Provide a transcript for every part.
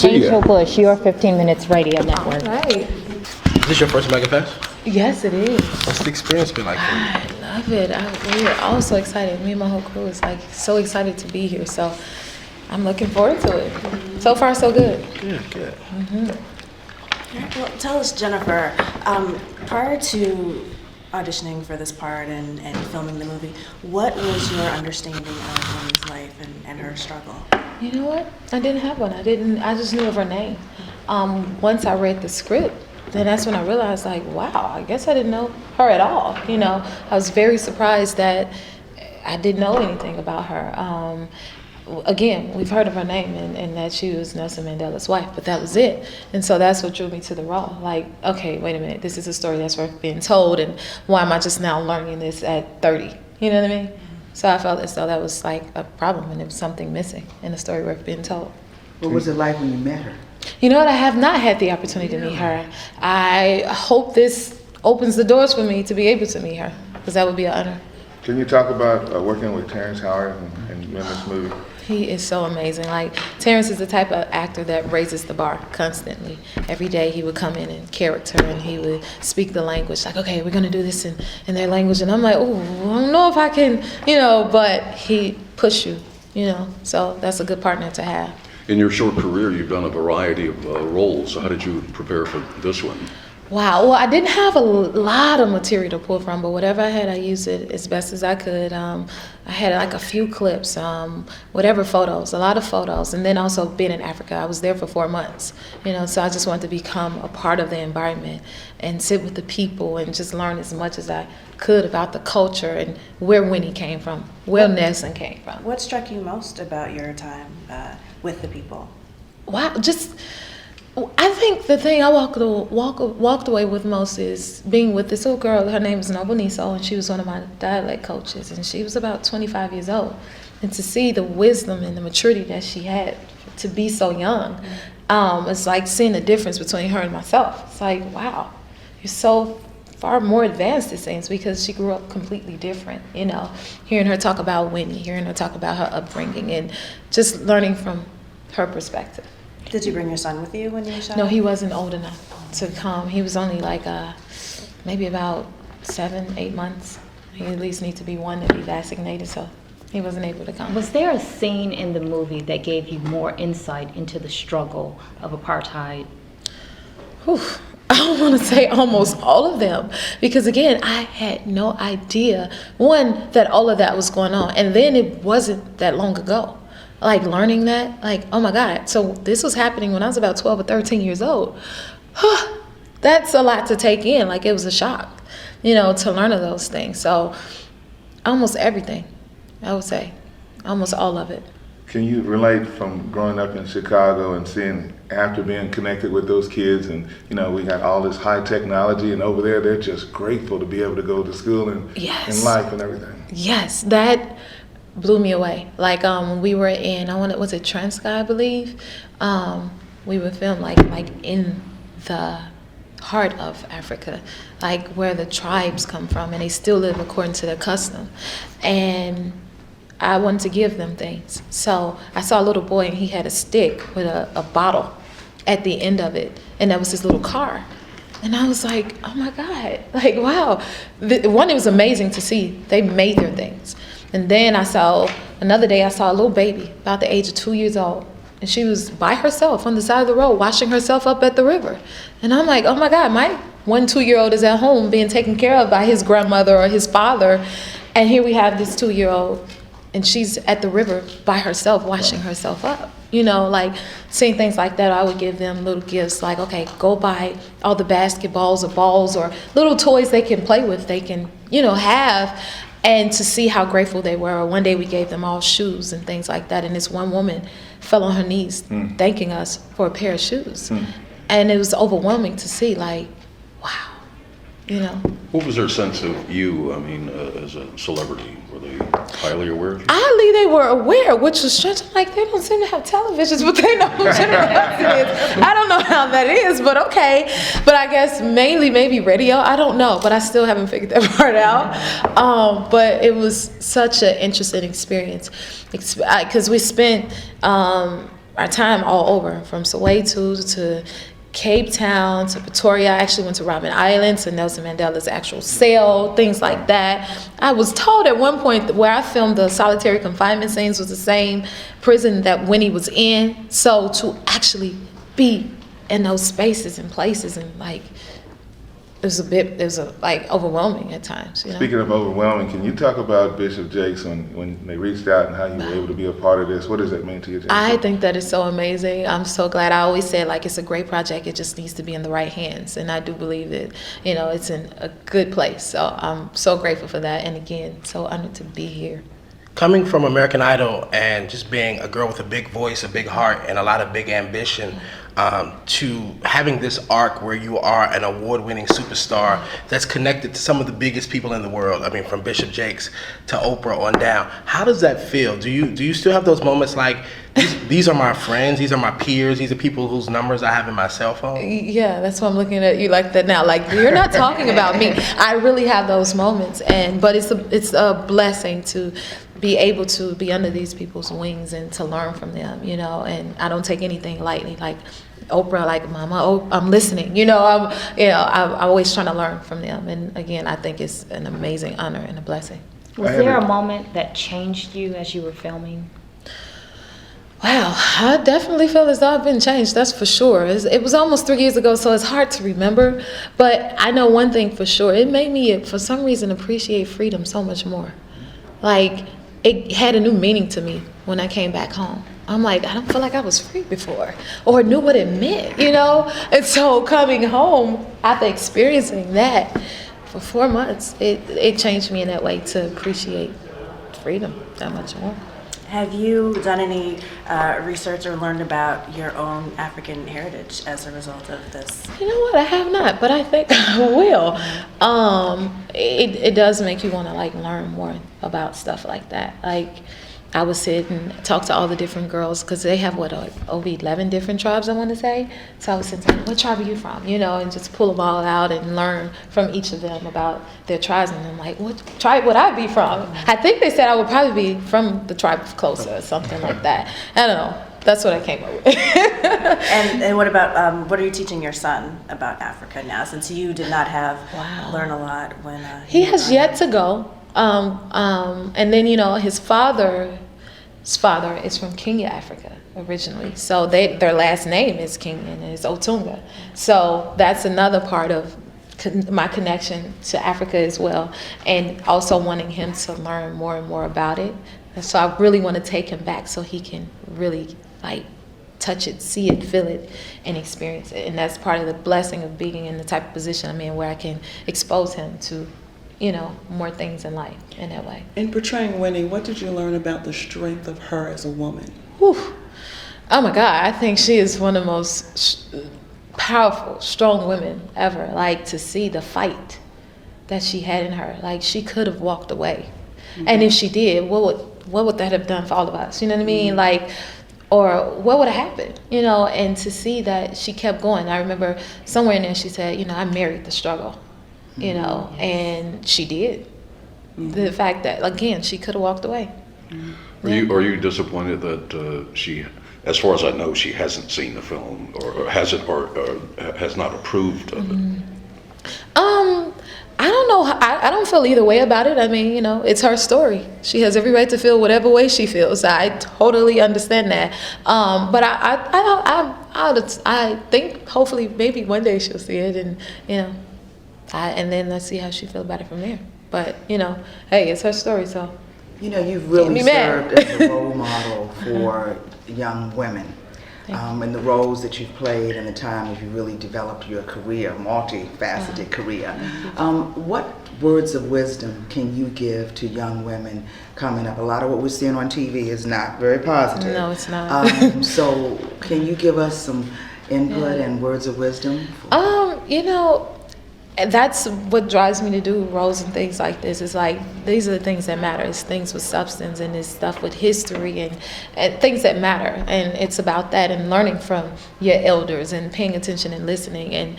see you. Angel Bush, your 15 Minutes Radio Network. All right. Is this your first Mega Fest? Yes, it is. What's the experience been like for you? I love it. We're all so excited. Me and my whole crew is like so excited to be here. So I'm looking forward to it. So far, so good. Good. Well, tell us, Jennifer, prior to auditioning for this part and filming the movie, what was your understanding of Winnie's life and her struggle? You know what? I didn't have one. I just knew of her name. Once I read the script, then that's when I realized, like, wow, I guess I didn't know her at all. You know, I was very surprised that I didn't know anything about her. Again, we've heard of her name and that she was Nelson Mandela's wife, but that was it. And so that's what drew me to the role. Like, okay, wait a minute, this is a story that's worth being told, and why am I just now learning this at 30? You know what I mean? So I felt as though that was like a problem and it was something missing in a story worth being told. What was it like when you met her? You know what? I have not had the opportunity to meet her. I hope this opens the doors for me to be able to meet her, because that would be an honor. Can you talk about working with Terrence Howard and in this movie? He is so amazing. Like, Terrence is the type of actor that raises the bar constantly. Every day he would come in character and he would speak the language. Like, okay, we're going to do this in their language. And I'm like, oh, I don't know if I can, but he pushed you, So that's a good partner to have. In your short career, you've done a variety of roles. How did you prepare for this one? Wow. Well, I didn't have a lot of material to pull from, but whatever I had, I used it as best as I could. I had like a few clips, whatever photos, a lot of photos, and then also being in Africa. I was there for 4 months, so I just wanted to become a part of the environment and sit with the people and just learn as much as I could about the culture and where Winnie came from, where Nelson came from. What struck you most about your time with the people? Wow, I think the thing I walked away with most is being with this little girl. Her name was Noboniso, and she was one of my dialect coaches, and she was about 25 years old. And to see the wisdom and the maturity that she had to be so young, it's like seeing the difference between her and myself. It's like, wow, you're so far more advanced, it seems, because she grew up completely different, hearing her talk about Winnie, hearing her talk about her upbringing, and just learning from her perspective. Did you bring your son with you when you shot? No, he wasn't old enough to come. He was only like maybe about 7-8 months. He at least needs to be 1 to be vaccinated, so he wasn't able to come. Was there a scene in the movie that gave you more insight into the struggle of apartheid? Whew. I don't want to say almost all of them, because again, I had no idea, one, that all of that was going on, and then it wasn't that long ago. Like, learning that, like, oh my God, so this was happening when I was about 12 or 13 years old. That's a lot to take in. Like, it was a shock, to learn of those things. So almost everything, I would say, almost all of it. Can you relate from growing up in Chicago and seeing, after being connected with those kids, and we got all this high technology, and over there they're just grateful to be able to go to school and life and everything? Yes, that blew me away. Like, when we were in, was it Transky, I believe? We would film like in the heart of Africa, like where the tribes come from, and they still live according to their custom. And I wanted to give them things. So I saw a little boy, and he had a stick with a bottle at the end of it, and that was his little car. And I was like, oh my God, like, wow. One, it was amazing to see they made their things. And then another day I saw a little baby about the age of 2 years old, and she was by herself on the side of the road washing herself up at the river. And I'm like, oh my God, my 1-2-year-old is at home being taken care of by his grandmother or his father, and here we have this 2-year-old, and she's at the river by herself washing herself up. Like, seeing things like that, I would give them little gifts, like, okay, go buy all the basketballs or balls or little toys they can play with, they can, have. And to see how grateful they were. One day we gave them all shoes and things like that. And this one woman fell on her knees thanking us for a pair of shoes. And it was overwhelming to see, like, wow, What was their sense of you, as a celebrity? Were they highly aware of you? Oddly, they were aware, which was strange. I'm like, they don't seem to have televisions, but they know who Jennifer Hudson is. I don't know how that is, but okay. But I guess mainly maybe radio. I don't know, but I still haven't figured that part out. But it was such an interesting experience because we spent our time all over, from Soweto to Cape Town to Pretoria. I actually went to Robben Island, to Nelson Mandela's actual cell, things like that. I was told at one point that where I filmed the solitary confinement scenes was the same prison that Winnie was in. So to actually be in those spaces and places, and like, it was like overwhelming at times. You know? Speaking of overwhelming, can you talk about Bishop Jakes when they reached out and how you were able to be a part of this? What does that mean to you, Jakes? I think that is so amazing. I'm so glad. I always said, like, it's a great project. It just needs to be in the right hands. And I do believe that, you know, it's in a good place. So I'm so grateful for that. And again, so honored to be here. Coming from American Idol and just being a girl with a big voice, a big heart, and a lot of big ambition, to having this arc where you are an award-winning superstar that's connected to some of the biggest people in the world. I mean, from Bishop Jakes to Oprah on down. How does that feel? Do you still have those moments like, these are my friends, these are my peers, these are people whose numbers I have in my cell phone? Yeah, that's why I'm looking at you like that now. Like, you're not talking about me. I really have those moments, but it's a blessing to be able to be under these people's wings and to learn from them, you know. And I don't take anything lightly. Like Oprah, like Mama, oh, I'm listening. You know, I'm always trying to learn from them. And again, I think it's an amazing honor and a blessing. Was there a moment that changed you as you were filming? Wow, I definitely feel as though I've been changed, that's for sure. It was almost 3 years ago, so it's hard to remember. But I know one thing for sure. It made me, for some reason, appreciate freedom so much more. Like, it had a new meaning to me when I came back home. I'm like, I don't feel like I was free before or knew what it meant, you know? And so coming home after experiencing that for 4 months, it changed me in that way to appreciate freedom that much more. Have you done any research or learned about your own African heritage as a result of this? You know what? I have not, but I think I will. It does make you want to like learn more about stuff like that. Like, I would sit and talk to all the different girls because they have over 11 different tribes, I want to say. So I would sit and say, what tribe are you from? You know, and just pull them all out and learn from each of them about their tribes. And I'm like, what tribe would I be from? I think they said I would probably be from the tribe of Xhosa or something like that. I don't know. That's what I came up with. And what about, what are you teaching your son about Africa now, since you did not learn a lot when he has yet to go. And then, you know, his father is from Kenya, Africa, originally. So their last name is Kenyan, and it's Otunga. So that's another part of my connection to Africa as well, and also wanting him to learn more and more about it. And so I really want to take him back so he can really like touch it, see it, feel it, and experience it. And that's part of the blessing of being in the type of position I'm in where I can expose him to, you know, more things in life in that way. In portraying Winnie, what did you learn about the strength of her as a woman? Whew. Oh my God, I think she is one of the most powerful, strong women ever. Like, to see the fight that she had in her, like, she could have walked away. Mm-hmm. And if she did, what would that have done for all of us? You know what I mean? Mm-hmm. Like, or what would have happened? You know, and to see that she kept going. I remember somewhere in there she said, you know, I married the struggle. You know, and she did. Mm-hmm. The fact that, again, she could have walked away. Mm-hmm. Are you disappointed that she, as far as I know, she hasn't seen the film or has not approved of it? Mm-hmm. I don't know. I don't feel either way about it. I mean, you know, it's her story. She has every right to feel whatever way she feels. I totally understand that. But I think hopefully maybe one day she'll see it, and you know. And then let's see how she feels about it from there. But, you know, hey, it's her story, so. You know, you've really served as a role model for young women. In the roles that you've played and the time that you really developed your career, multifaceted career. What words of wisdom can you give to young women coming up? A lot of what we're seeing on TV is not very positive. No, it's not. So can you give us some input and words of wisdom? You know, and that's what drives me to do roles and things like this. It's like, these are the things that matter. It's things with substance, and it's stuff with history and things that matter. And it's about that and learning from your elders and paying attention and listening. And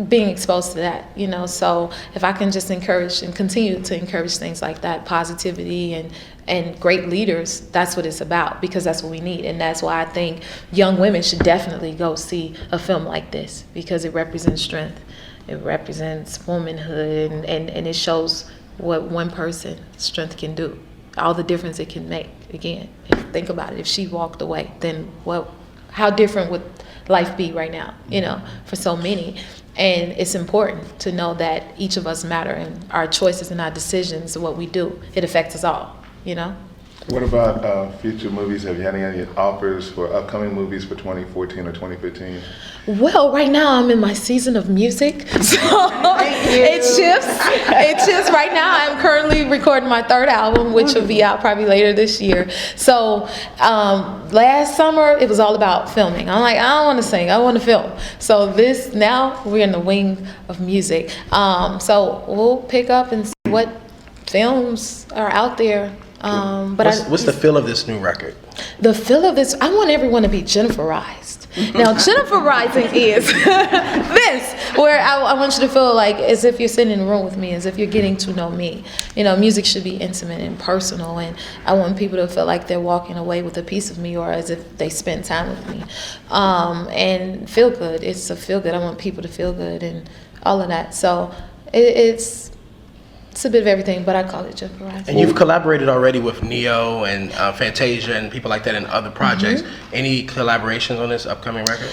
being exposed to that, you know. So if I can just encourage and continue to encourage things like that, positivity and great leaders, that's what it's about, because that's what we need. And that's why I think young women should definitely go see a film like this, because it represents strength. It represents womanhood, and it shows what one person's strength can do, all the difference it can make. Again, think about it. If she walked away, then how different would life be right now, you know, for so many? And it's important to know that each of us matter, and our choices and our decisions, what we do, it affects us all, you know? What about future movies? Have you had any offers for upcoming movies for 2014 or 2015? Well, right now I'm in my season of music, so it shifts. It shifts. Right now I'm currently recording my third album, which will be out probably later this year. So last summer it was all about filming. I'm like, I don't want to sing, I want to film. So now we're in the wing of music. So we'll pick up and see what films are out there. What's the feel of this new record? The feel of this, I want everyone to be Jenniferized. Now, Jenniferizing is this, where I want you to feel like as if you're sitting in a room with me, as if you're getting to know me. You know, music should be intimate and personal, and I want people to feel like they're walking away with a piece of me, or as if they spent time with me. And feel good. It's a feel good. I want people to feel good and all of that. So it's a bit of everything, but I call it Jenniferizing. And you've collaborated already with Neo and Fantasia and people like that in other projects. Any collaborations on this upcoming record?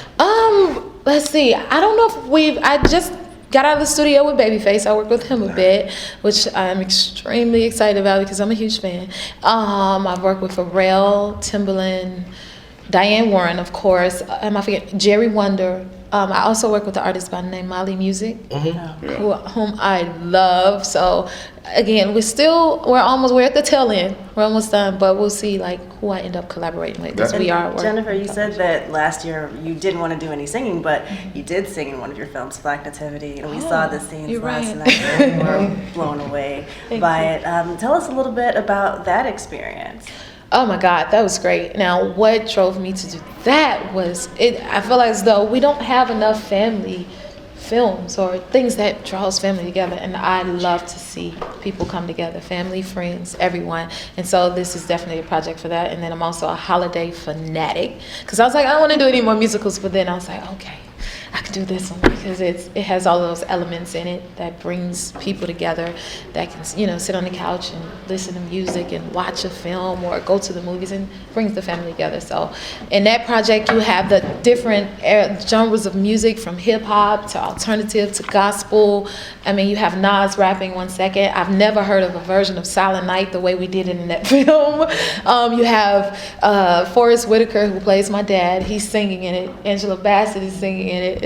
Let's see. I don't know if I just got out of the studio with Babyface. I worked with him a bit, which I'm extremely excited about because I'm a huge fan. I've worked with Pharrell, Timbaland, Diane Warren, of course. I forget, Jerry Wonder. I also work with the artist by the name Molly Music, whom I love. So again, we're at the tail end. We're almost done, but we'll see like who I end up collaborating with. Because we are. Jennifer, you said that last year you didn't want to do any singing, but you did sing in one of your films, Black Nativity, and we saw the scenes last night, and we were blown away by it. Tell us a little bit about that experience. Oh my God, that was great. Now, what drove me to do that was I feel as though we don't have enough family films or things that draws family together, and I love to see people come together, family, friends, everyone. And so this is definitely a project for that. And then I'm also a holiday fanatic, because I was like, I don't want to do any more musicals, but then I was like, okay, I could do this one because it has all those elements in it that brings people together, that can, you know, sit on the couch and listen to music and watch a film or go to the movies, and brings the family together. So in that project, you have the different genres of music, from hip hop to alternative to gospel. I mean, you have Nas rapping 1 second. I've never heard of a version of Silent Night the way we did it in that film. You have Forrest Whitaker, who plays my dad. He's singing in it. Angela Bassett is singing in it.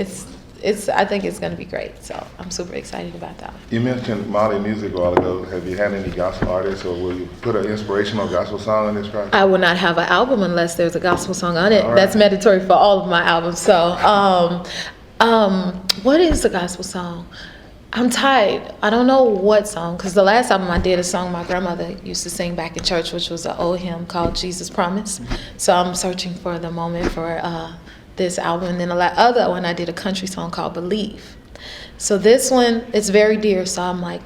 I think it's going to be great. So I'm super excited about that. You mentioned Molly Music a while ago. Have you had any gospel artists, or will you put an inspirational gospel song on this project? I will not have an album unless there's a gospel song on it. All right. That's mandatory for all of my albums. So, what is the gospel song? I'm tired. I don't know what song, because the last album I did a song my grandmother used to sing back in church, which was an old hymn called Jesus Promise. So I'm searching for the moment for this album. And then the other one, I did a country song called Believe. So this one, it's very dear, so I'm like,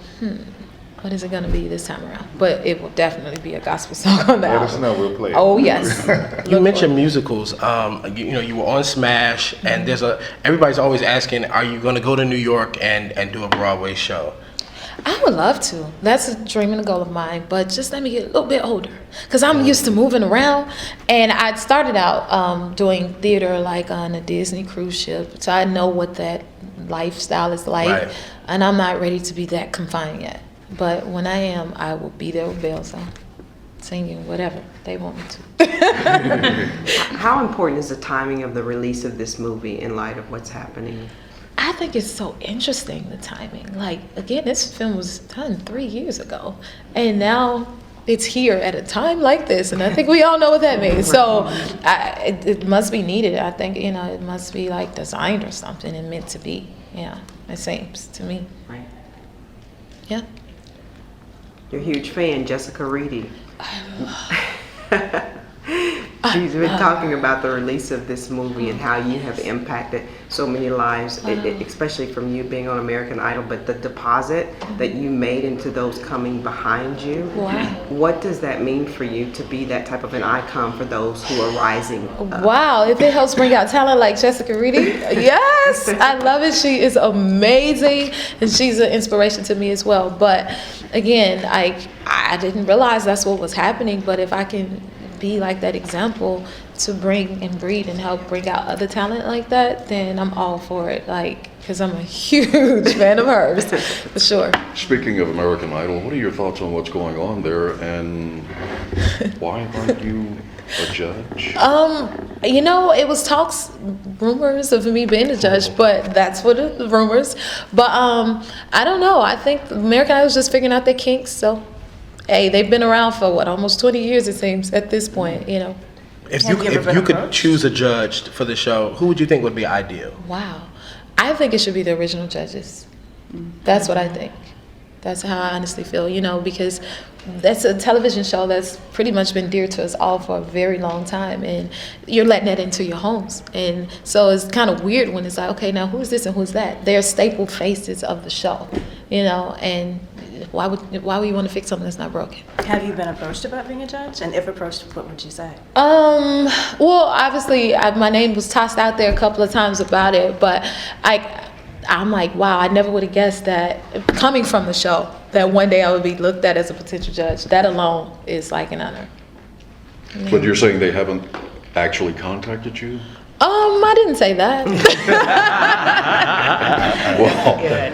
what is it going to be this time around? But it will definitely be a gospel song on the album. Let us know, we'll play it. Oh, yes. You mentioned musicals. You were on Smash, and everybody's always asking, are you going to go to New York and do a Broadway show? I would love to. That's a dream and a goal of mine, but just let me get a little bit older, because I'm used to moving around. And I started out doing theater like on a Disney cruise ship, so I know what that lifestyle is like. Right. And I'm not ready to be that confined yet. But when I am, I will be there with bells on, singing whatever they want me to. How important is the timing of the release of this movie in light of what's happening? I think it's so interesting, the timing. Like, again, this film was done 3 years ago, and now it's here at a time like this, and I think we all know what that means. So it must be needed. I think, it must be like designed or something and meant to be. Yeah, it seems to me. Right. Yeah. You're a huge fan, Jessica Reedy. She's been talking about the release of this movie and how you have impacted so many lives, especially from you being on American Idol, but the deposit that you made into those coming behind you. Wow. What does that mean for you to be that type of an icon for those who are rising up? Wow, if it helps bring out talent like Jessica Reedy, yes, I love it. She is amazing, and she's an inspiration to me as well. But again, I didn't realize that's what was happening, but if I can be like that example to bring and breed and help bring out other talent like that, then I'm all for it. Because I'm a huge fan of hers, for sure. Speaking of American Idol, what are your thoughts on what's going on there, and why aren't you a judge? It was rumors of me being a judge, but that's what the rumors. But I don't know. I think American Idol's just figuring out their kinks. So, hey, they've been around for almost 20 years it seems at this point. If you could choose a judge for the show, who would you think would be ideal? Wow, I think it should be the original judges. That's what I think. That's how I honestly feel, because that's a television show that's pretty much been dear to us all for a very long time, and you're letting that into your homes. And so it's kind of weird when it's like, okay, now who's this and who's that? They're staple faces of the show, and why would you want to fix something that's not broken? Have you been approached about being a judge? And if approached, what would you say? Well, obviously, my name was tossed out there a couple of times about it, but I'm like, wow, I never would have guessed that coming from the show, that one day I would be looked at as a potential judge. That alone is like an honor. But you're saying they haven't actually contacted you? I didn't say that.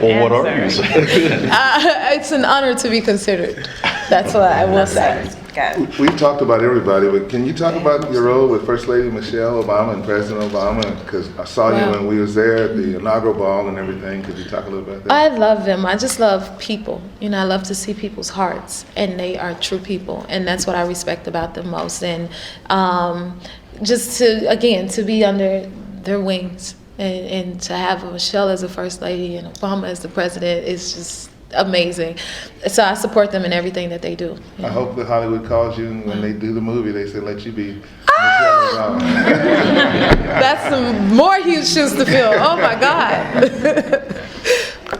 Well, what are you saying? It's an honor to be considered. That's what I will say. We've talked about everybody, but can you talk about your role with First Lady Michelle Obama and President Obama? Because I saw you when we was there at the inaugural ball and everything. Could you talk a little about that? I love them. I just love people. I love to see people's hearts, and they are true people, and that's what I respect about them most. And just to be under their wings and to have Michelle as a First Lady and Obama as the president is just amazing. So I support them in everything that they do. I hope that Hollywood calls you, and when they do the movie, they say, let you be Michelle Obama. That's some more huge shoes to fill. Oh my God.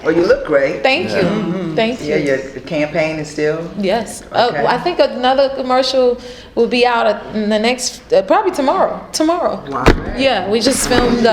Well, you look great. Thank you. Thank you. Yeah, your campaign is still? Yes. Okay. I think another commercial will be out in the next, probably tomorrow. Wow. Yeah, we just filmed,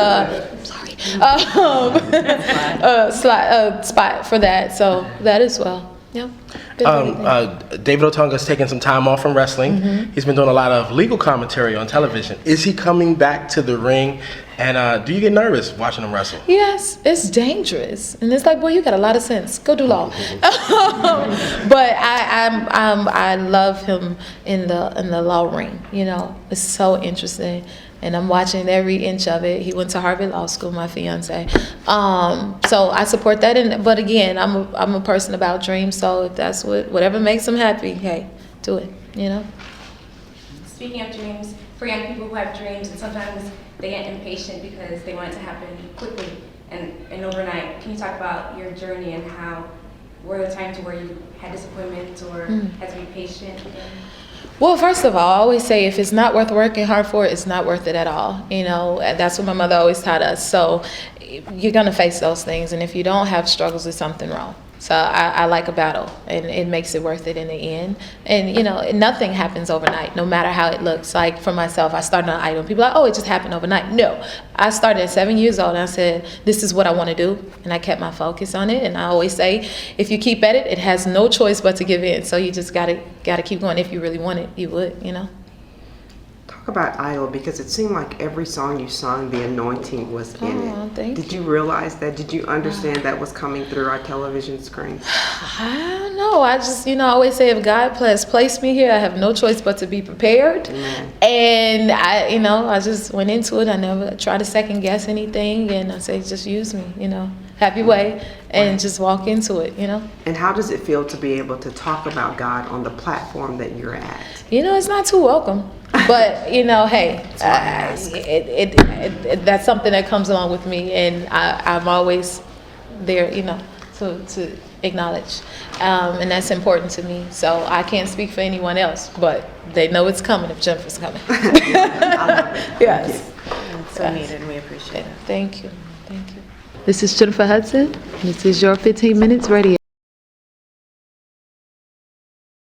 spot for that, so that as well. Yeah. David Otunga's taking some time off from wrestling. He's been doing a lot of legal commentary on television. Is he coming back to the ring? And do you get nervous watching him wrestle? Yes, it's dangerous, and it's like, boy, you got a lot of sense. Go do law. But I love him in the law ring. It's so interesting, and I'm watching every inch of it. He went to Harvard Law School, my fiance. So I support that. But again, I'm a person about dreams. So if that's whatever makes him happy, hey, do it. Speaking of dreams, for young people who have dreams, and sometimes they get impatient because they want it to happen quickly and overnight. Can you talk about your journey and how were there times where you had disappointments or had to be patient? Well, first of all, I always say if it's not worth working hard for, it's not worth it at all. That's what my mother always taught us. So you're going to face those things. And if you don't have struggles, there's something wrong. So I like a battle, and it makes it worth it in the end. And, nothing happens overnight, no matter how it looks. Like for myself, I started on Idol. People are like, oh, it just happened overnight. No, I started at 7 years old, and I said, this is what I want to do. And I kept my focus on it. And I always say, if you keep at it, it has no choice but to give in. So you just got to keep going. If you really want it, you would, Talk about Idol, because it seemed like every song you sung, the anointing was in it. Thank Did you realize that? Did you understand that was coming through our television screens? I don't know. I just, I always say if God has placed me here, I have no choice but to be prepared. Amen. And I just went into it. I never tried to second guess anything. And I say, just use me, have your way, and just walk into it, And how does it feel to be able to talk about God on the platform that you're at? It's not too welcome. But hey, that's something that comes along with me, and I'm always there, to acknowledged. And that's important to me. So I can't speak for anyone else, but they know it's coming if Jennifer's coming. Yes. It's so needed, and we appreciate it. Thank you. Thank you. This is Jennifer Hudson. This is your 15 Minutes Radio.